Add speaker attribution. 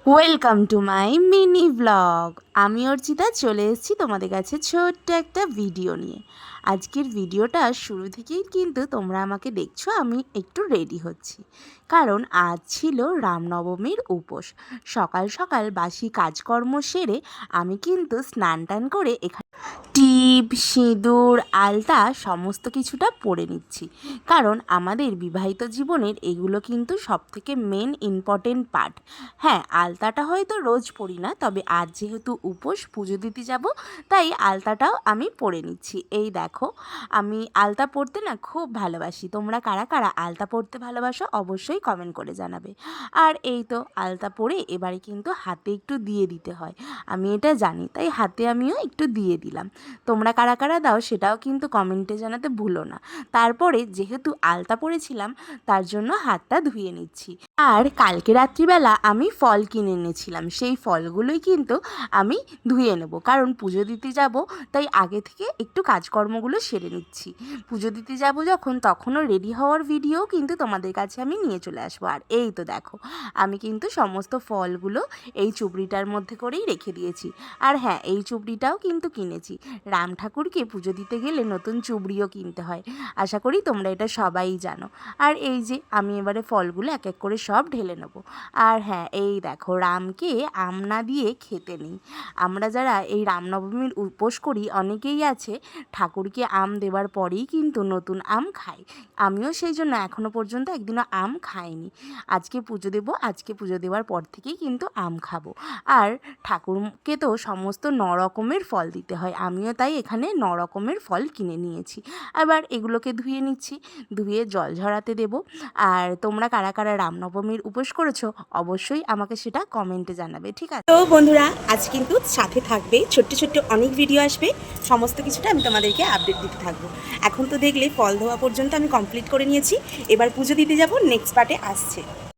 Speaker 1: Welcome to my mini blog. আমি অর্চিতা চলে এসেছি তোমাদের কাছে ছোট্ট একটা ভিডিও নিয়ে। আজকের ভিডিওটা শুরু থেকেই কিন্তু তোমরা আমাকে দেখছো আমি একটু রেডি হচ্ছি, কারণ আজ ছিল রামনবমীর উপোস। সকাল সকাল বাসি কাজকর্ম সেরে আমি কিন্তু স্নান টান করে এখানে টিপ সিঁদুর আলতা সমস্ত কিছুটা পরে নিচ্ছি, কারণ আমাদের বিবাহিত জীবনের এগুলো কিন্তু সবথেকে মেন ইম্পর্টেন্ট পার্ট। হ্যাঁ, আলতাটা হয়তো রোজ পরি না, তবে আজ যেহেতু উপোস পুজো দিতে যাব, তাই আলতাটাও আমি পরে নিচ্ছি। এই দেখো, আমি আলতা পরতে না খুব ভালোবাসি। তোমরা কারা কারা আলতা পরতে ভালোবাসো অবশ্যই কমেন্ট করে জানাবে। আর এই তো আলতা পরে এবারে কিন্তু হাতে একটু দিয়ে দিতে হয়, আমি এটা জানি, তাই হাতে আমিও একটু দিয়ে দিলাম। তোমরা কারা কারা দাও সেটাও কিন্তু কমেন্টে জানাতে ভুলো না। তারপরে যেহেতু আলতা পরেছিলাম তার জন্য হাতটা ধুয়ে নিচ্ছি। আর কালকে রাত্রিবেলা আমি ফল কিনে এনেছিলাম, সেই ফলগুলোই কিন্তু আমি ধুয়ে নেব, কারণ পুজো দিতে যাব, তাই আগে থেকে একটু কাজকর্মগুলো সেরে নিচ্ছি। পুজো দিতে যাব যখন, তখনও রেডি হওয়ার ভিডিও কিন্তু তোমাদের কাছে আমি নিয়ে চলে আসবো। আর এই তো দেখো, আমি কিন্তু সমস্ত ফলগুলো এই চুবড়িটার মধ্যে করেই রেখে দিয়েছি। আর হ্যাঁ, এই চুবড়িটাও কিন্তু কিনেছি। রাম ঠাকুরকে পুজো দিতে গেলে নতুন চুবড়িও কিনতে হয়, আশা করি তোমরা এটা সবাই জানো। আর এই যে আমি এবারে ফলগুলো এক এক করে সব ঢেলে নেব। আর হ্যাঁ, এই দেখো, রামকে আম না দিয়ে খেতে নেই। আমরা যারা এই রামনবমীর উপোস করি অনেকেই আছে ঠাকুরকে আম দেওয়ার পরেই কিন্তু নতুন আম খায়। আমিও সেই জন্য এখনও পর্যন্ত একদিনও আম খাইনি। আজকে পুজো দেবো, আজকে পুজো দেওয়ার পর থেকেই কিন্তু আম খাবো। আর ঠাকুরকে তো সমস্ত রকমের ফল দিতে হয়, আমিও তাই এখানে রকমের ফল কিনে নিয়েছি। আবার এগুলোকে ধুয়ে নিচ্ছি, ধুয়ে জল ঝরাতে দেবো। আর তোমরা কারা কারা রামনবমীর উপোস করেছো অবশ্যই আমাকে সেটা কমেন্টে জানাবে, ঠিক আছে? তো বন্ধুরা, আজ কিন্তু সাথে থাকবে, ছোট্ট ছোট্ট অনেক ভিডিও আসবে, সমস্ত কিছুটা আমি তোমাদেরকে আপডেট দিতে থাকবো। এখন তো দেখলে ফল ধোয়া পর্যন্ত আমি কমপ্লিট করে নিয়েছি, এবার পুজো দিতে যাব, নেক্সট পার্টে আসছে।